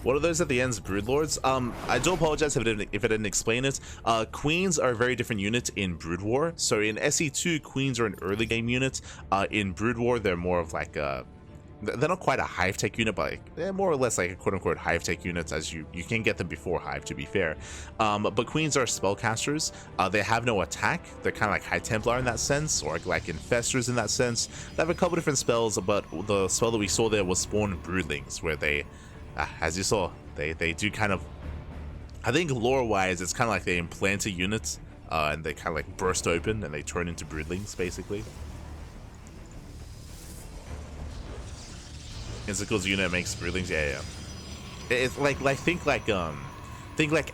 What are those at the ends? Broodlords? I do apologize if I didn't explain it. Queens are a very different unit in Brood War. So in SE2, Queens are an early game unit. In Brood War, they're more of like a... They're not quite a Hive Tech unit, but like, they're more or less like a quote-unquote Hive Tech units, as you can get them before Hive, to be fair. But Queens are spellcasters. They have no attack. They're kind of like High Templar in that sense, or like Infestors in that sense. They have a couple different spells, but the spell that we saw there was Spawn Broodlings, where they... as you saw, they do kind of, I think lore-wise, it's kind of like they implant a unit, and they kind of like burst open, and they turn into broodlings, basically. Insicle's unit makes broodlings, yeah. It's like think like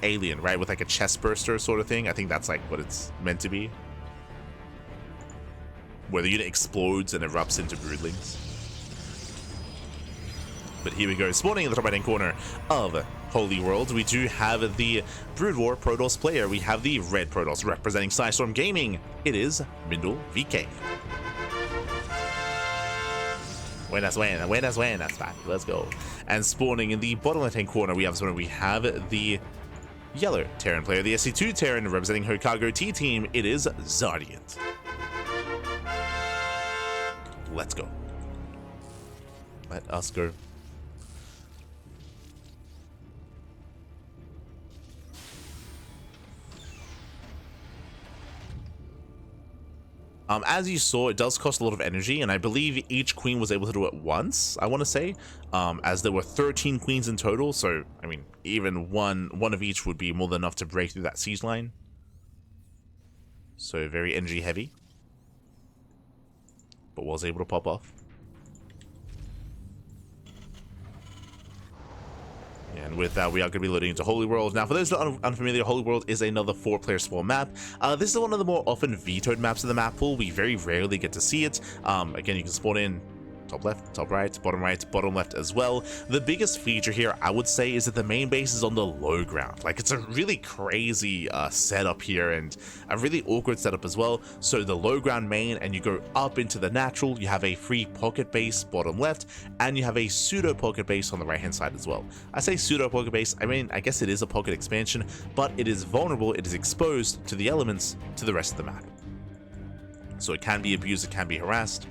Alien, right, with like a chest burster sort of thing. I think that's like what it's meant to be, where the unit explodes and erupts into broodlings. But here we go, spawning in the top right hand corner of Holy World, we do have the Brood War Protoss player. We have the red Protoss representing Psystorm Gaming. It is MindelVK. Buenas, let's go. And spawning in the bottom left hand corner, we have the yellow Terran player, the SC2 Terran representing Hokago T team. It is ZaRDieNT. Let's go. Let us go. As you saw, it does cost a lot of energy, and I believe each queen was able to do it once, I want to say, as there were 13 queens in total, so, I mean, even one of each would be more than enough to break through that siege line. So, very energy heavy, but was able to pop off. And with that, we are going to be loading into Holy World. Now, for those that are unfamiliar, Holy World is another 4-player spawn map. This is one of the more often vetoed maps in the map pool. We very rarely get to see it. Again, you can spawn in top left, top right, bottom left as well. The biggest feature here, I would say, is that the main base is on the low ground. Like, it's a really crazy setup here, and a really awkward setup as well. So the low ground main, and you go up into the natural, you have a free pocket base bottom left, and you have a pseudo pocket base on the right hand side as well. I say pseudo pocket base, I mean, I guess it is a pocket expansion, but it is vulnerable, it is exposed to the elements to the rest of the map. So it can be abused, it can be harassed.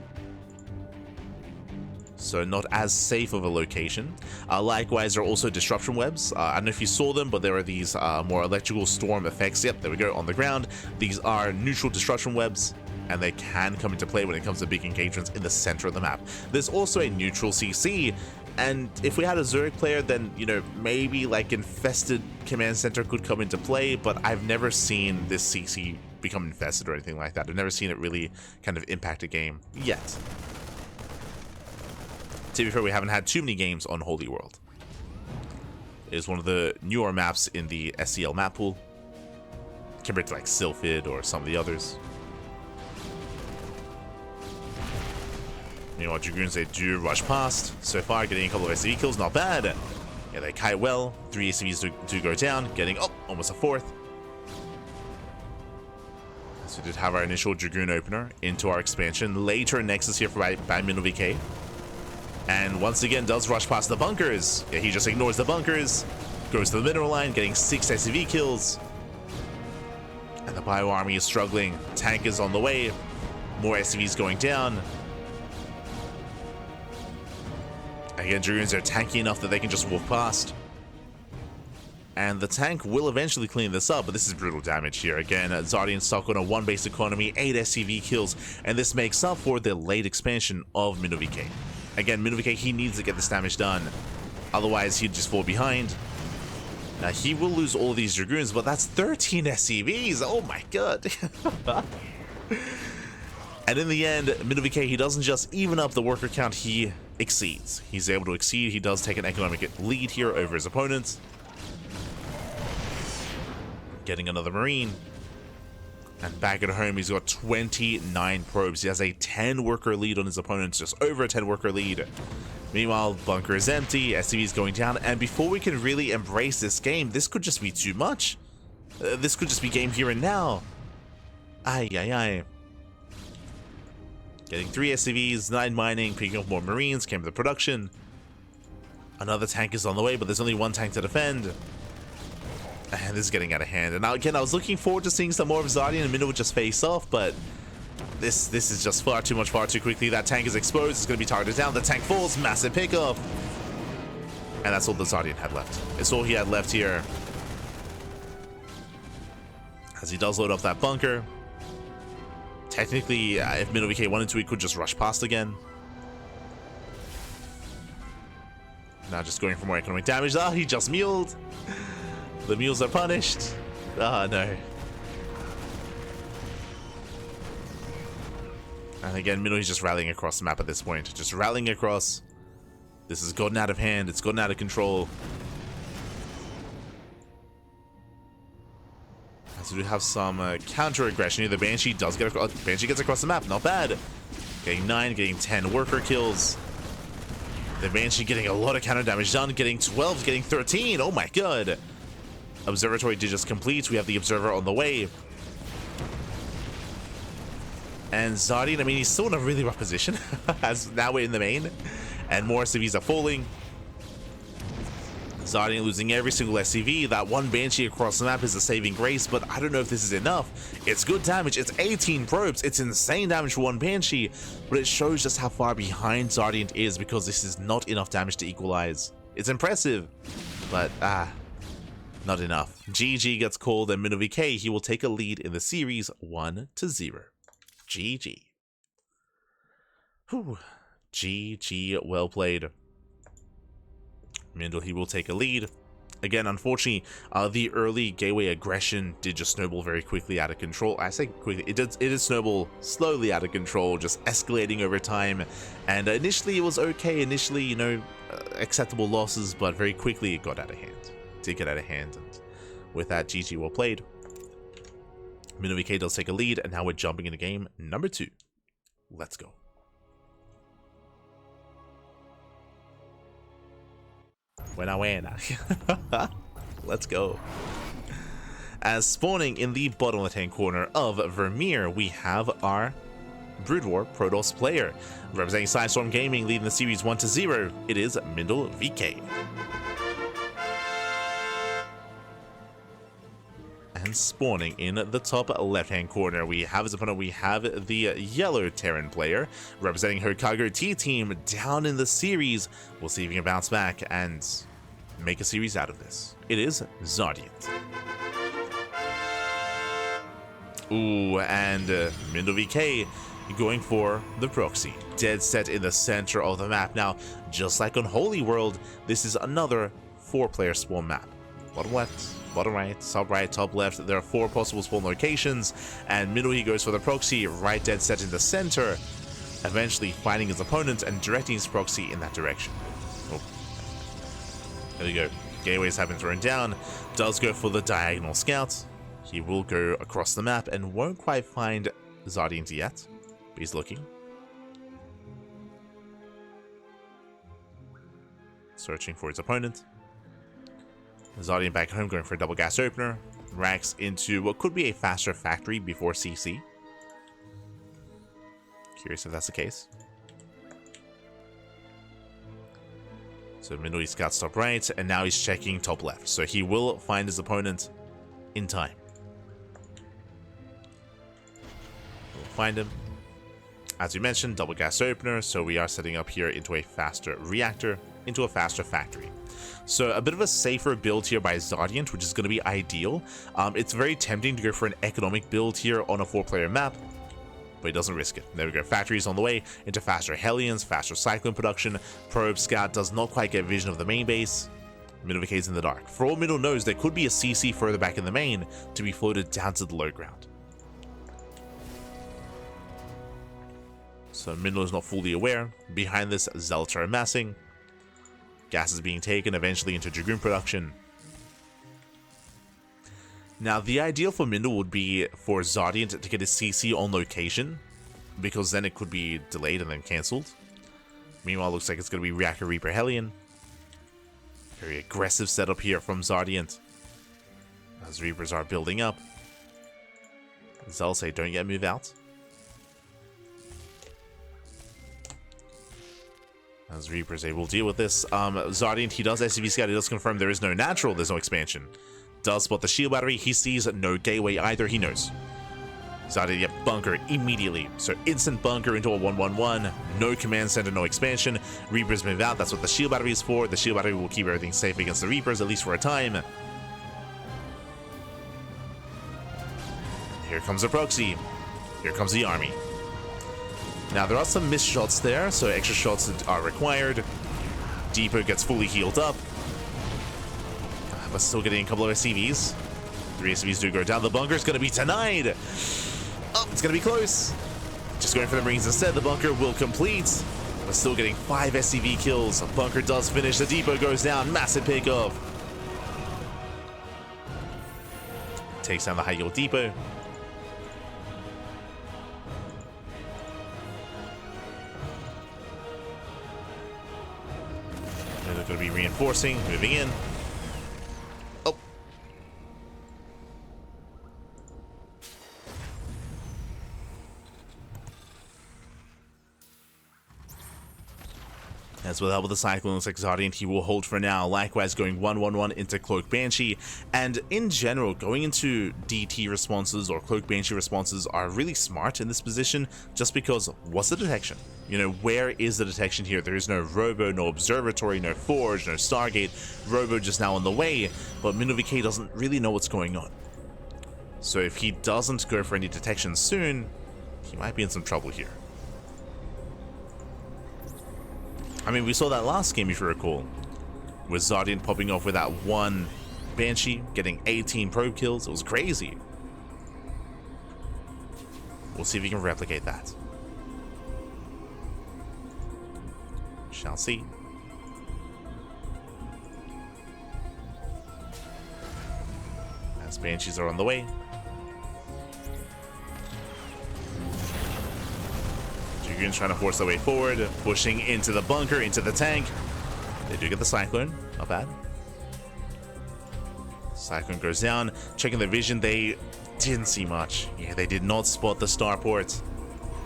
So not as safe of a location. Likewise, there are also disruption webs. I don't know if you saw them, but there are these more electrical storm effects. Yep, there we go, on the ground. These are neutral disruption webs, and they can come into play when it comes to big engagements in the center of the map. There's also a neutral CC, and if we had a Zurich player, then, you know, maybe like infested command center could come into play, but I've never seen this CC become infested or anything like that. I've never seen it really kind of impact a game yet. To be fair, we haven't had too many games on Holy World. It is one of the newer maps in the SCL map pool, compared to like Sylphid or some of the others. You know what, Dragoons, they do rush past. So far, getting a couple of SCV kills, not bad. Yeah, they kite well. 3 SCVs do go down, getting, oh, almost a 4th. So we did have our initial Dragoon opener into our expansion. Later, Nexus here by MindelVK. And once again, does rush past the bunkers. Yeah, he just ignores the bunkers. Goes to the mineral line, getting 6 SCV kills. And the Bio Army is struggling. Tank is on the way. More SCVs going down. Again, Dragoons are tanky enough that they can just wolf past. And the tank will eventually clean this up, but this is brutal damage here. Again, ZaRDieNT stuck on a 1-base economy, 8 SCV kills, and this makes up for the late expansion of MindelVK. Again, MindelVK, he needs to get this damage done. Otherwise, he'd just fall behind. Now, he will lose all of these Dragoons, but that's 13 SCVs. Oh my god. And in the end, MindelVK, he doesn't just even up the worker count, he exceeds. He's able to exceed. He does take an economic lead here over his opponents. Getting another Marine. And back at home, he's got 29 probes. He has a 10-worker lead on his opponents, just over a 10-worker lead. Meanwhile, bunker is empty, SCV is going down, and before we can really embrace this game, this could just be too much. This could just be game here and now. Ay, ay, ay. Getting 3 SCVs, 9 mining, picking up more Marines, came to the production. Another tank is on the way, but there's only one tank to defend. And this is getting out of hand. And now again, I was looking forward to seeing some more of ZaRDieNT and Mindel would just face off, but this is just far too much, far too quickly. That tank is exposed. It's going to be targeted down. The tank falls. Massive pickoff. And that's all the ZaRDieNT had left. It's all he had left here. As he does load up that bunker. Technically, if MindelVK wanted to, he could just rush past again. Now just going for more economic damage. Ah, he just muled. The mules are punished. Ah, no. And again, Mindel, he's just rallying across the map at this point. Just rallying across. This has gotten out of hand. It's gotten out of control. So we have some counter aggression here. The Banshee does get across. Banshee gets across the map. Not bad. Getting 9, getting 10 worker kills. The Banshee getting a lot of counter damage done. Getting 12, getting 13. Oh my god. Observatory did just complete. We have the Observer on the way. And ZaRDieNT, I mean, he's still in a really rough position. As now we're in the main. And more SCVs are falling. ZaRDieNT losing every single SCV. That one Banshee across the map is a saving grace, but I don't know if this is enough. It's good damage. It's 18 probes. It's insane damage for one Banshee, but it shows just how far behind ZaRDieNT is because this is not enough damage to equalize. It's impressive, but not enough. GG gets called, and MindelVK, he will take a lead in the series 1-0. GG. Whew. GG, well played. Mindel, he will take a lead. Again, unfortunately, the early gateway aggression did just snowball very quickly out of control. I say quickly, it did snowball slowly out of control, just escalating over time. And initially it was okay, initially, you know, acceptable losses, but very quickly it got out of hand. It did get out of hand, and with that, GG, well played. MindelVK does take a lead, and now we're jumping into game number 2. Let's go. Buena. Let's go. As spawning in the bottom left-hand corner of Vermeer, we have our Brood War Protoss player. Representing Sidestorm Gaming, leading the series 1-0, it is MindelVK. And spawning in the top left-hand corner, we have his opponent. We have the yellow Terran player representing Hokago T-Team down in the series. We'll see if he can bounce back and make a series out of this. It is ZaRDieNT. Ooh, and MindelVK going for the proxy. Dead set in the center of the map. Now, just like on Holy World, this is another 4-player spawn map. Bottom left, bottom right, top left. There are 4 possible spawn locations, and Mindel, he goes for the proxy, right dead set in the center, eventually finding his opponent and directing his proxy in that direction. Oh. There we go. Gateways have been thrown down. Does go for the diagonal scout. He will go across the map and won't quite find ZaRDieNT yet, but he's looking. Searching for his opponent. ZaRDieNT back home going for a double gas opener. Racks into what could be a faster factory before CC. Curious if that's the case. So Mindel, he scouts top right, and now he's checking top left. So he will find his opponent in time. We'll find him. As we mentioned, double gas opener, so we are setting up here into a faster reactor, into a faster factory. So a bit of a safer build here by ZaRDieNT, which is going to be ideal. It's very tempting to go for an economic build here on a 4-player map, but he doesn't risk it. There we go. Factories on the way into faster Hellions, faster Cyclone production. Probe Scout does not quite get vision of the main base. MindelVK's in the dark. For all Mindel knows, there could be a CC further back in the main to be floated down to the low ground. So Mindel is not fully aware. Behind this, Zealots are amassing. Gas is being taken eventually into Dragoon production. Now, the ideal for Mindel would be for ZaRDieNT to get his CC on location, because then it could be delayed and then cancelled. Meanwhile, it looks like it's going to be Reactor Reaper Hellion. Very aggressive setup here from ZaRDieNT, as Reapers are building up. Zealots say, don't yet move out. As Reapers able to deal with this. ZaRDieNT, he does SCV scout, he does confirm there is no natural, there's no expansion. Does spot the shield battery, he sees no gateway either, he knows. ZaRDieNT, yep, bunker immediately. So instant bunker into a 1-1-1, no command center, no expansion. Reapers move out, that's what the shield battery is for. The shield battery will keep everything safe against the Reapers, at least for a time. Here comes the proxy. Here comes the army. Now there are some missed shots there, so extra shots are required. Depot gets fully healed up. But still getting a couple of SCVs. 3 SCVs do go down. The bunker's going to be denied. Oh, it's going to be close. Just going for the Marines instead. The bunker will complete. But still getting 5 SCV kills. The bunker does finish. The depot goes down. Massive pickoff. Takes down the high yield depot. They're going to be reinforcing, moving in. Oh. As with the help of the Cyclone, looks like ZaRDieNT, he will hold for now. Likewise, going 1-1-1 into Cloak Banshee. And in general, going into DT responses or Cloak Banshee responses are really smart in this position, just because what's the detection? You know, where is the detection here? There is no Robo, no Observatory, no Forge, no Stargate. Robo just now on the way, but MindelVK doesn't really know what's going on. So if he doesn't go for any detection soon, he might be in some trouble here. I mean, we saw that last game, if you recall, with ZaRDieNT popping off with that one Banshee, getting 18 probe kills. It was crazy. We'll see if he can replicate that. Shall see. As Banshees are on the way. Dragoons trying to force their way forward, pushing into the bunker, into the tank. They do get the Cyclone, not bad. Cyclone goes down, checking the vision, they didn't see much. Yeah, they did not spot the starport,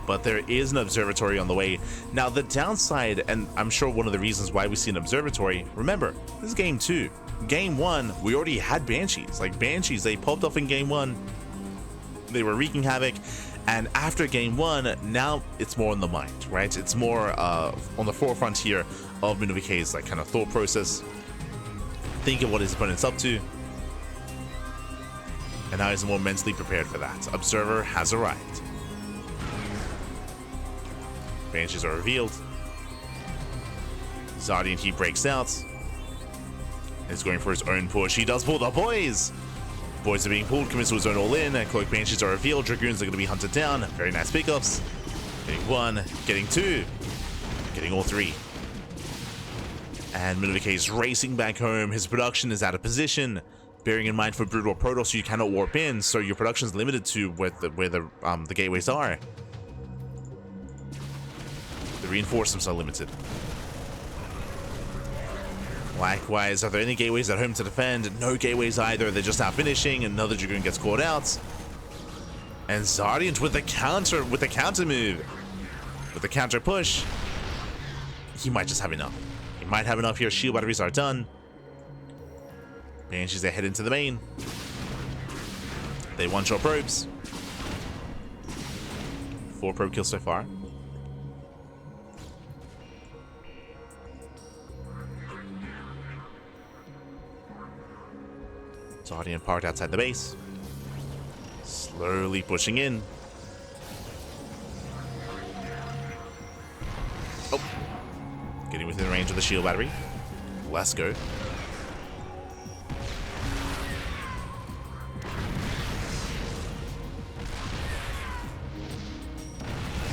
but there is an observatory on the way. Now the downside, and I'm sure one of the reasons why we see an observatory, remember, this is game 2. Game 1, we already had Banshees. Like Banshees, they popped off in game 1. They were wreaking havoc. And after game 1, now it's more on the mind, right? It's more on the forefront here of MindelVK's like kind of thought process. Think of what his opponent's up to. And now he's more mentally prepared for that. Observer has arrived. Banshees are revealed. ZaRDieNT, he breaks out. He's going for his own push. He does pull the boys! Boys are being pulled, commits to his own all-in, and Cloak Banshees are revealed. Dragoons are going to be hunted down. Very nice pickups. Getting 1, getting 2, getting all 3. And MindelVK is racing back home. His production is out of position. Bearing in mind for Brutal Protoss, you cannot warp in, so your production is limited to where the gateways are. The reinforcements are limited. Likewise, are there any gateways at home to defend? No gateways either. They're just now finishing. Another Dragoon gets caught out. And ZaRDieNT with the counter move. With the counter push. He might just have enough. He might have enough here. Shield batteries are done. Banshees, they head into the main. They one-shot probes. 4 probe kills so far. ZaRDieNT parked outside the base. Slowly pushing in. Oh. Getting within range of the shield battery. Let's go.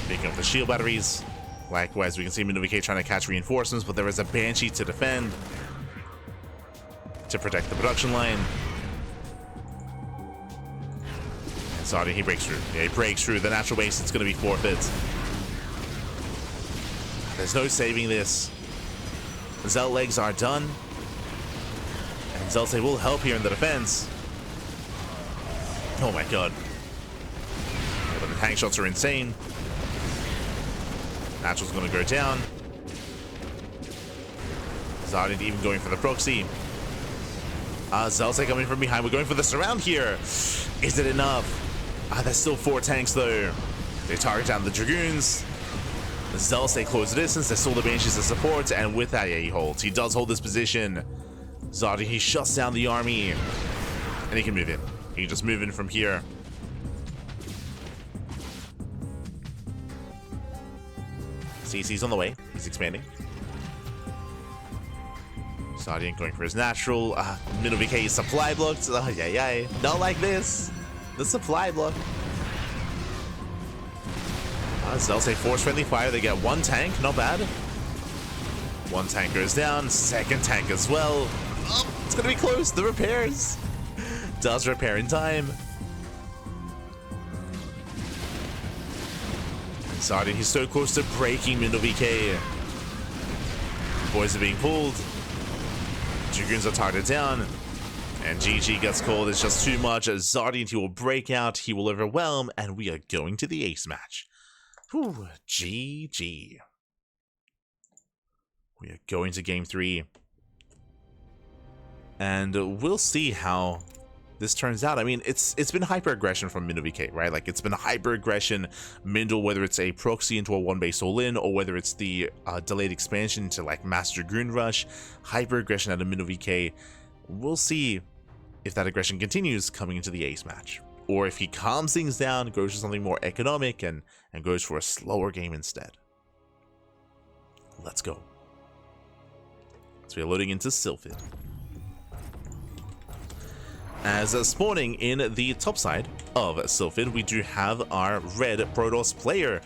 Picking up the shield batteries. Likewise, we can see MindelVK trying to catch reinforcements, but there is a Banshee to defend. To protect the production line. ZaRDieNT, he breaks through. Yeah, he breaks through. The natural base, it's going to be forfeit. There's no saving this. The Zelt legs are done. And Zelts, they will help here in the defense. Oh my god. Yeah, but the tank shots are insane. Natural's going to go down. ZaRDieNT even going for the proxy. ZaLSei coming from behind. We're going for the surround here. Is it enough? There's still 4 tanks though. They target down the Dragoons. ZaLSei close the distance. There's still the Banshees to support, and with that, yeah, he holds. He does hold this position. ZaRDieNT, he shuts down the army, and he can move in. He can just move in from here. CC's on the way. He's expanding. ZaRDieNT going for his natural. MindelVK is supply blocked. Oh, yeah. Not like this. The supply block. ZaLSei force friendly fire. They get 1 tank. Not bad. 1 tank goes down. 2nd tank as well. Oh, it's going to be close. The repairs. Does repair in time. ZaRDieNT, he's so close to breaking MindelVK. Boys are being pulled. Dragoons are targeted down. And GG gets called. It's just too much. ZaRDieNT, he will break out. He will overwhelm. And we are going to the ace match. Whew, GG. We are going to game 3. And we'll see how this turns out. I mean, it's been hyper-aggression from MindelVK, right? Like, it's been hyper-aggression. Mindel, whether it's a proxy into a 1-base all-in, or whether it's the delayed expansion to, like, Mass Dragoon Rush. Hyper-aggression out of MindelVK. We'll see if that aggression continues coming into the ace match. Or if he calms things down, goes for something more economic, and goes for a slower game instead. Let's go. So we are loading into Sylphid. As spawning in the top side of Sylphid, we do have our red Protoss player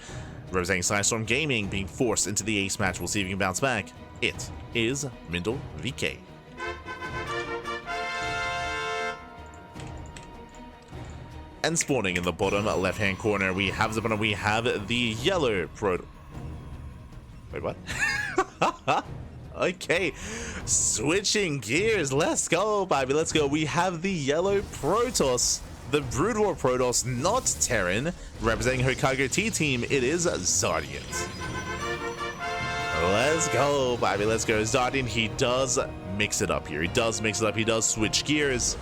representing Sidestorm Gaming being forced into the ace match. We'll see if he can bounce back. It is MindelVK. And spawning in the bottom left-hand corner, we have the yellow Protoss. Wait, what? Okay, switching gears. Let's go, baby. Let's go. We have the yellow Protoss, the Brood War Protoss, not Terran, representing Hokkaido T-Team. It is ZaRDieNT. Let's go, baby. Let's go. ZaRDieNT, he does mix it up here. He does mix it up. He does switch gears.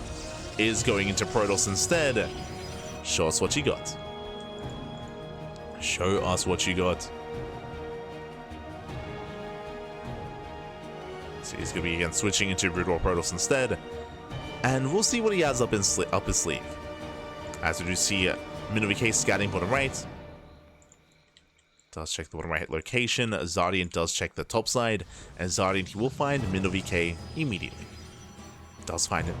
Is going into Protoss instead. Show us what you got. Show us what you got. So he's going to be again switching into Brood War Protoss instead. And we'll see what he has up his sleeve. As we do see MindelVK scouting bottom right. Does check the bottom right location. ZaRDieNT does check the top side. And ZaRDieNT, he will find MindelVK immediately. Does find him.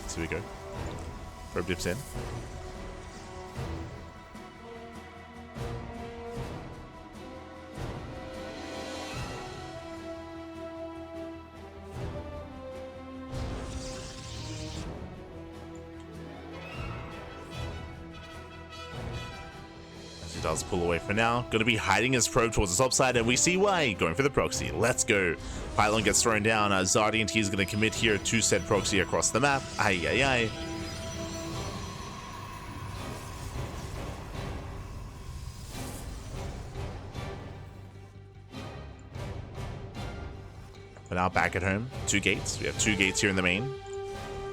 So we go. Probe dips in. As he does pull away for now. Going to be hiding his probe towards the top side, and we see why. Going for the proxy. Let's go. Pylon gets thrown down. ZaRDieNT, he's going to commit here to said proxy across the map. Aye. But now back at home, 2 gates. We have 2 gates here in the main.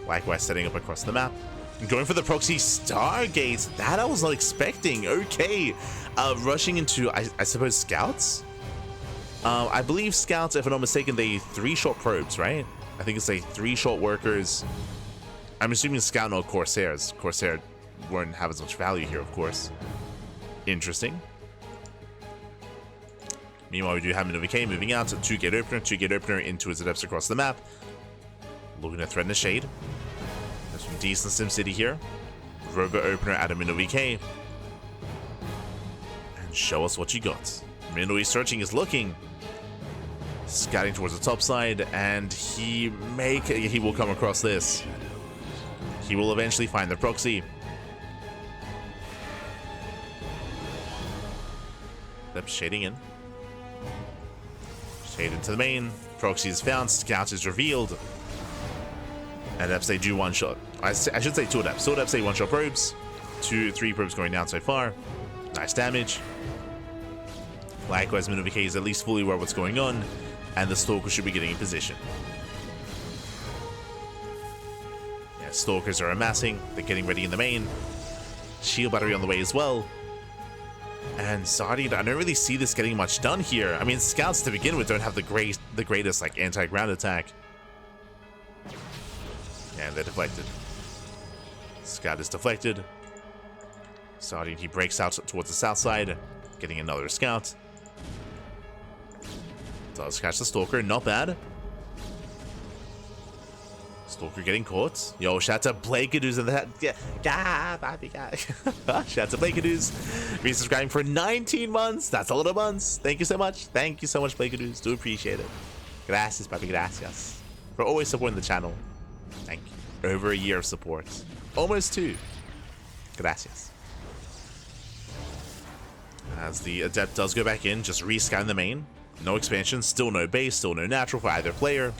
Likewise setting up across the map. And going for the proxy Stargates. That I was not expecting. Okay. Rushing into, I suppose, scouts? I believe scouts, if I'm not mistaken, they 3-shot probes, right? I think it's like 3-shot workers. I'm assuming scout, no Corsairs. Corsair won't have as much value here, of course. Interesting. Meanwhile, we do have MindelVK moving out to 2-gate opener into his adepts across the map. Looking to threaten the shade. There's some decent SimCity here. Robo opener out of MindelVK. And show us what you got. Mindel is searching, is looking. Scouting towards the top side, and he will come across this. He will eventually find the proxy. They're shading in. Shade into the main. Proxy is found. Scout is revealed. And Adepts, they do one shot. I should say two adepts. Two adepts say one-shot probes. 3 probes going down so far. Nice damage. Likewise, MindelVK is at least fully aware of what's going on, and the Stalker should be getting in position. Yeah, Stalkers are amassing. They're getting ready in the main. Shield battery on the way as well. And ZaRDieNT, I don't really see this getting much done here. I mean, scouts to begin with don't have the greatest like anti-ground attack. And they're deflected. Scout is deflected. ZaRDieNT, he breaks out towards the south side, getting another scout. Does catch the Stalker, not bad. Stalker getting caught. Yo, shout out to Blakadoos in the shout out to Blakadoos. Resubscribing for 19 months. That's a lot of months. Thank you so much. Thank you so much, Blakadoos. Do appreciate it. Gracias, papi, gracias. For always supporting the channel. Thank you. Over a year of support. Almost 2. Gracias. As the Adept does go back in, just rescan the main. No expansion, still no base, still no natural for either player.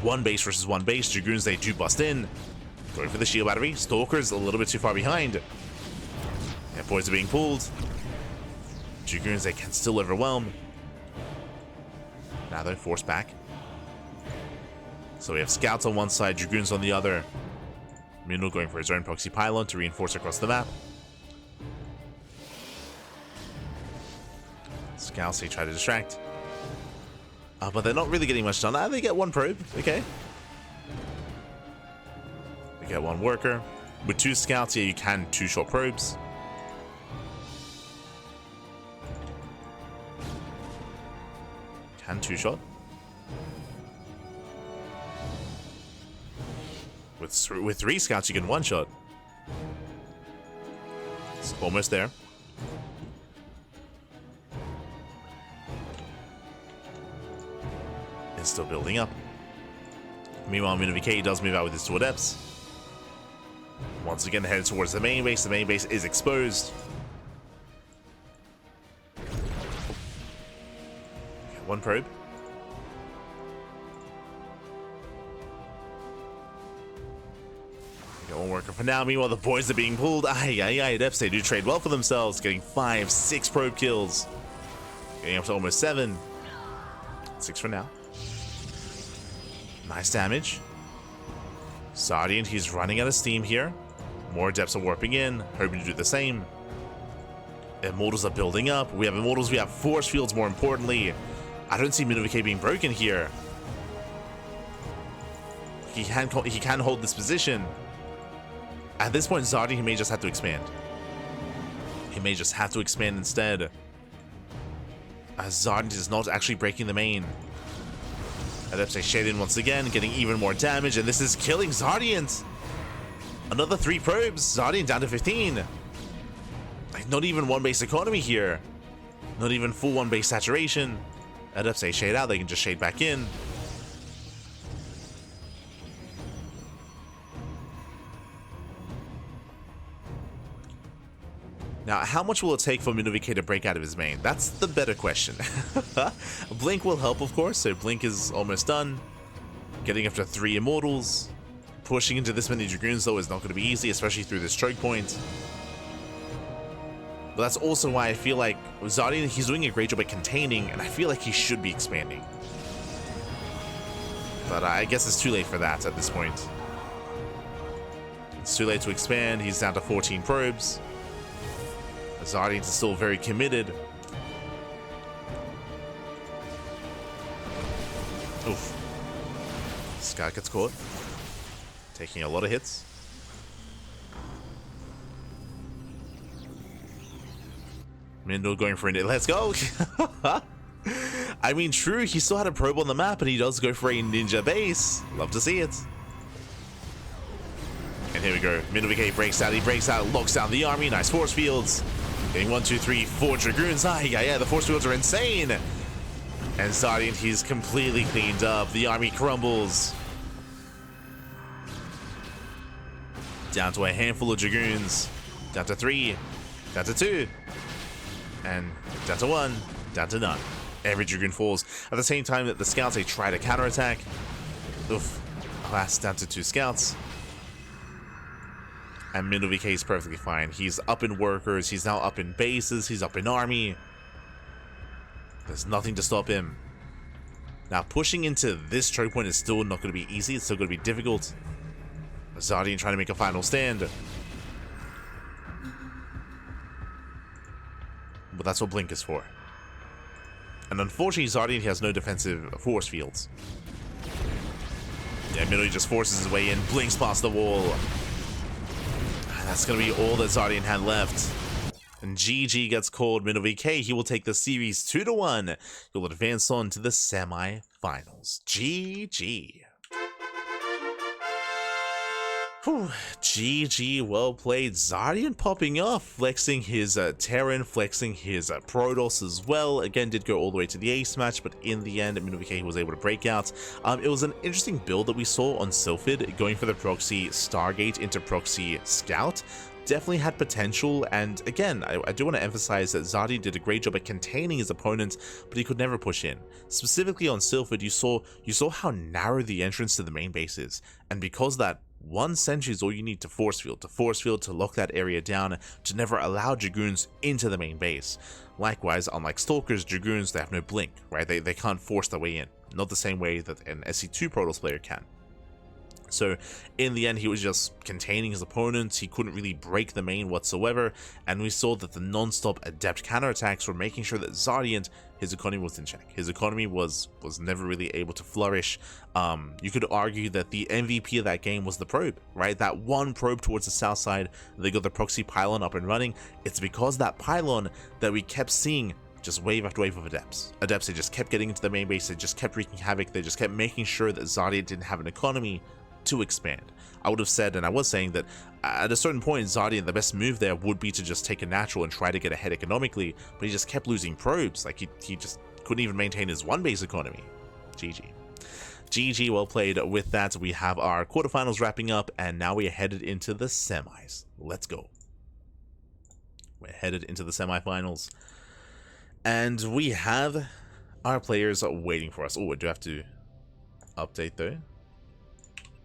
1 base versus 1 base. Dragoons, they do bust in. Going for the shield battery. Stalker's a little bit too far behind. And boys are being pulled. Dragoons, they can still overwhelm. Now they're forced back. So we have scouts on one side, Dragoons on the other. Mindel going for his own proxy pylon to reinforce across the map. Scouts, they try to distract. But they're not really getting much done. They get 1 probe. Okay. They get 1 worker. With 2 scouts, yeah, you can 2-shot probes. Can 2-shot. With 3 scouts, you can 1-shot. It's almost there. Still building up. Meanwhile, MindelVK does move out with his 2 adepts. Once again, headed towards the main base. The main base is exposed. 1 probe. We got 1 worker for now. Meanwhile, the boys are being pulled. Adepts, they do trade well for themselves, getting 5, 6 probe kills. Getting up to almost 7. 6 for now. Nice damage. ZaRDieNT, he's running out of steam here. More adepts are warping in, hoping to do the same. Immortals are building up. We have Immortals, we have force fields more importantly. I don't see MindelVK being broken here. He can hold this position. At this point, ZaRDieNT, he may just have to expand. He may just have to expand instead. As ZaRDieNT is not actually breaking the main. Adepts shade in once again, getting even more damage, and this is killing ZaRDieNT. Another 3 probes. ZaRDieNT down to 15. Like, not even 1 base economy here. Not even full 1 base saturation. Adepts shade out, they can just shade back in. Now, how much will it take for MindelVK to break out of his main? That's the better question. Blink will help, of course, so Blink is almost done. Getting up to 3 Immortals. Pushing into this many Dragoons, though, is not going to be easy, especially through this choke point. But that's also why I feel like ZaRDieNT, he's doing a great job at containing, and I feel like he should be expanding. But I guess it's too late for that at this point. It's too late to expand. He's down to 14 probes. ZaRDieNT is still very committed. Oof. Scout gets caught. Taking a lot of hits. Mindel going for it. Let's go! I mean, true, he still had a probe on the map, and he does go for a ninja base. Love to see it. And here we go. MindelVK breaks out. He breaks out, locks down the army. Nice force fields. Getting 1, 2, 3, 4 Dragoons. Yeah, the force fields are insane. And ZaRDieNT, he's completely cleaned up. The army crumbles. Down to a handful of Dragoons. Down to 3. Down to 2. And down to 1. Down to none. Every Dragoon falls. At the same time that the scouts, they try to counterattack. Oof. Alas, down to 2 scouts. And MindelVK is perfectly fine. He's up in workers, he's now up in bases, he's up in army. There's nothing to stop him. Now, pushing into this choke point is still not going to be easy. It's still going to be difficult. ZaRDieNT trying to make a final stand. But that's what Blink is for. And unfortunately, ZaRDieNT has no defensive force fields. Yeah, Middle just forces his way in, blinks past the wall. And that's going to be all that ZaRDieNT had left. And GG gets called. MindelVK, he will take the series 2-1. He'll advance on to the semi-finals. GG. Whew. GG, well played. ZaRDieNT popping off, flexing his Terran, flexing his Protoss as well. Again, did go all the way to the ace match, but in the end, MindelVK was able to break out. It was an interesting build that we saw on Sylphid, going for the proxy Stargate into proxy Scout. Definitely had potential, and again, I do want to emphasize that ZaRDieNT did a great job at containing his opponent, but he could never push in. Specifically on Sylphid, you saw how narrow the entrance to the main base is, and because that, one sentry is all you need to force field to lock that area down, to never allow Dragoons into the main base. Likewise, unlike Stalkers, Dragoons, they have no blink, right? They can't force their way in, not the same way that an SC2 Protoss player can. So in the end, he was just containing his opponents. He couldn't really break the main whatsoever, and we saw that the non-stop adept counterattacks were making sure that ZaRDieNT, his economy was in check. His economy was never really able to flourish. You could argue that the MVP of that game was the probe, right? That one probe towards the south side, they got the proxy pylon up and running. It's because that pylon that we kept seeing just wave after wave of adepts. Adepts, they just kept getting into the main base, they just kept wreaking havoc, they just kept making sure that ZaRDieNT didn't have an economy to expand. I would have said, and I was saying, that at a certain point, ZaRDieNT, the best move there would be to just take a natural and try to get ahead economically, but he just kept losing probes. Like, he just couldn't even maintain his one base economy. GG. GG, well played. With that, we have our quarterfinals wrapping up, and now we are headed into the semis. Let's go. We're headed into the semifinals, and we have our players waiting for us. Oh, I do have to update though.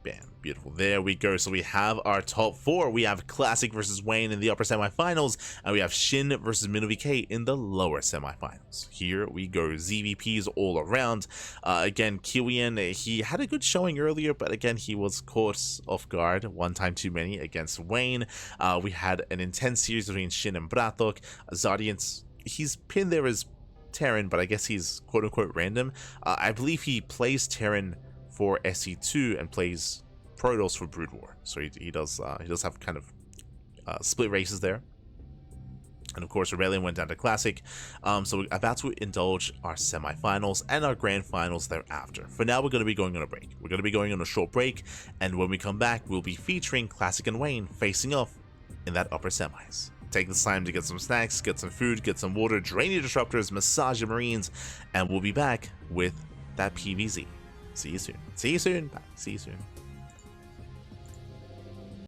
Bam, beautiful. There we go. So we have our top four. We have Classic versus Wayne in the upper semifinals, and we have Shin versus MindelVK in the lower semifinals. Here we go. ZVPs all around. Again, Kiwian, he had a good showing earlier, but again, he was caught off guard one time too many against Wayne. We had an intense series between Shin and Bratok. ZaRDieNT, he's pinned there as Terran, but I guess he's quote-unquote random. I believe he plays Terran for SC2 and plays Protoss for Brood War, so he does have kind of split races there. And of course, Rebellion went down to Classic. So we're about to indulge our semifinals and our grand finals thereafter. For now, we're going to be going on a break. We're going to be going on a short break, and when we come back, we'll be featuring Classic and Wayne facing off in that upper semis. Take this time to get some snacks, get some food, get some water, drain your disruptors, massage your marines, and we'll be back with that PvZ. See you soon. See you soon. Bye. See you soon.